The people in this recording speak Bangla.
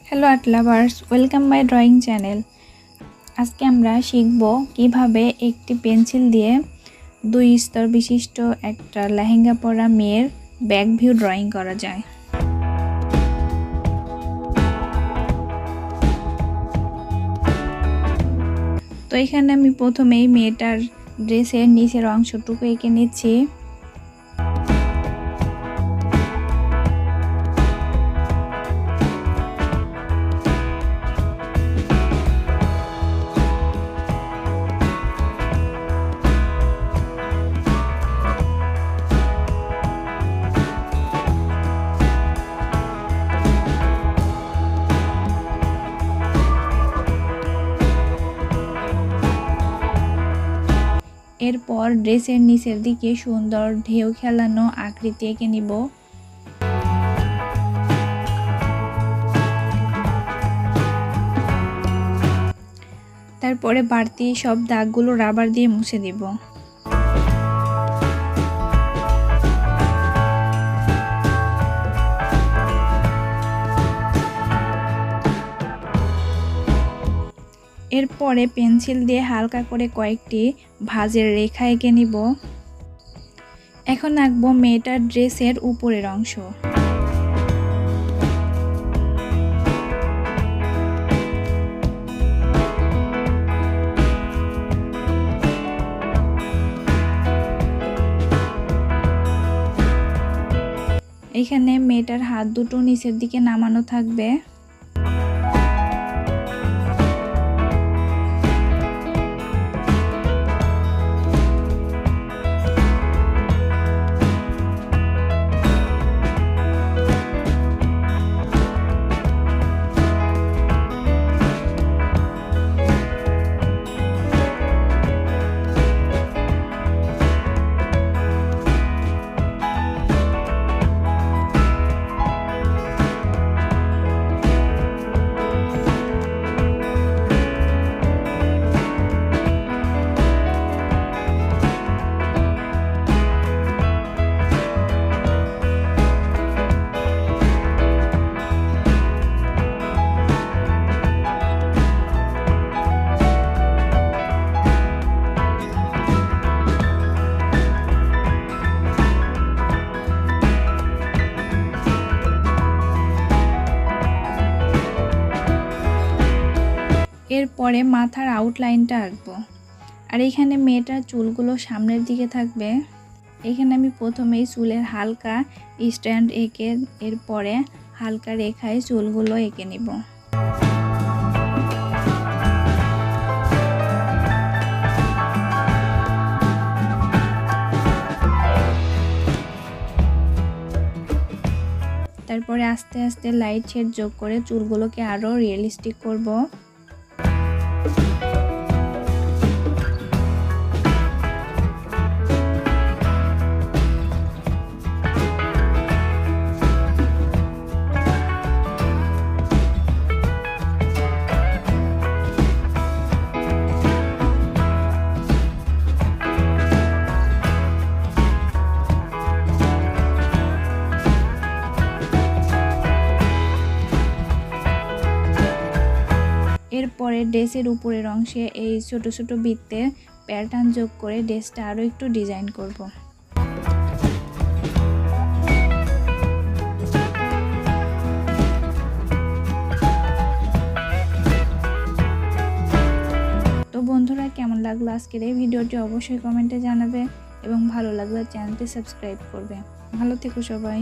Hello art lovers, welcome my drawing channel. আজকে আমরা শিখব কিভাবে একটি পেন্সিল দিয়ে 2 স্তর বিশিষ্ট একটা লেহেঙ্গা পরা মেয়ের ব্যাক ভিউ ড্রয়িং করা যায়। তো এখানে আমি প্রথমেই মেয়েটার ড্রেসের নিচের অংশটুকু এঁকে নিচ্ছি। এরপর ড্রেসের নিচের দিকে সুন্দর ঢেউ খেলানো আকৃতি এঁকে নিব। তারপরে বাড়তি সব দাগগুলো রাবার দিয়ে মুছে দিব। এরপরে পেন্সিল দিয়ে হালকা করে কয়েকটি ভাঁজের রেখা এঁকে নিব। এখন আঁকবো মেয়েটার ড্রেসের উপরের অংশ। এখানে মেয়েটার হাত দুটো নিচের দিকে নামানো থাকবে। এরপরে মাথার আউটলাইনটা আঁকবো। আর এখানে মেয়েটার চুলগুলো সামনের দিকে থাকবে। এখানে আমি প্রথমেই চুলের হালকা স্ট্যান্ড এঁকে এরপরে হালকা রেখায় চুলগুলো এঁকে নিব। তারপরে আস্তে আস্তে লাইট শেড যোগ করে চুলগুলোকে আরও রিয়েলিস্টিক করব। এরপরে ড্রেসের উপরের অংশে এই ছোট ছোট বৃত্তে প্যাটার্ন যোগ করে ড্রেসটা আরও একটু ডিজাইন করব। তো বন্ধুরা, কেমন লাগলো আজকের এই ভিডিওটি অবশ্যই কমেন্টে জানাবে এবং ভালো লাগলে চ্যানেলটি সাবস্ক্রাইব করবে। ভালো থেকো সবাই।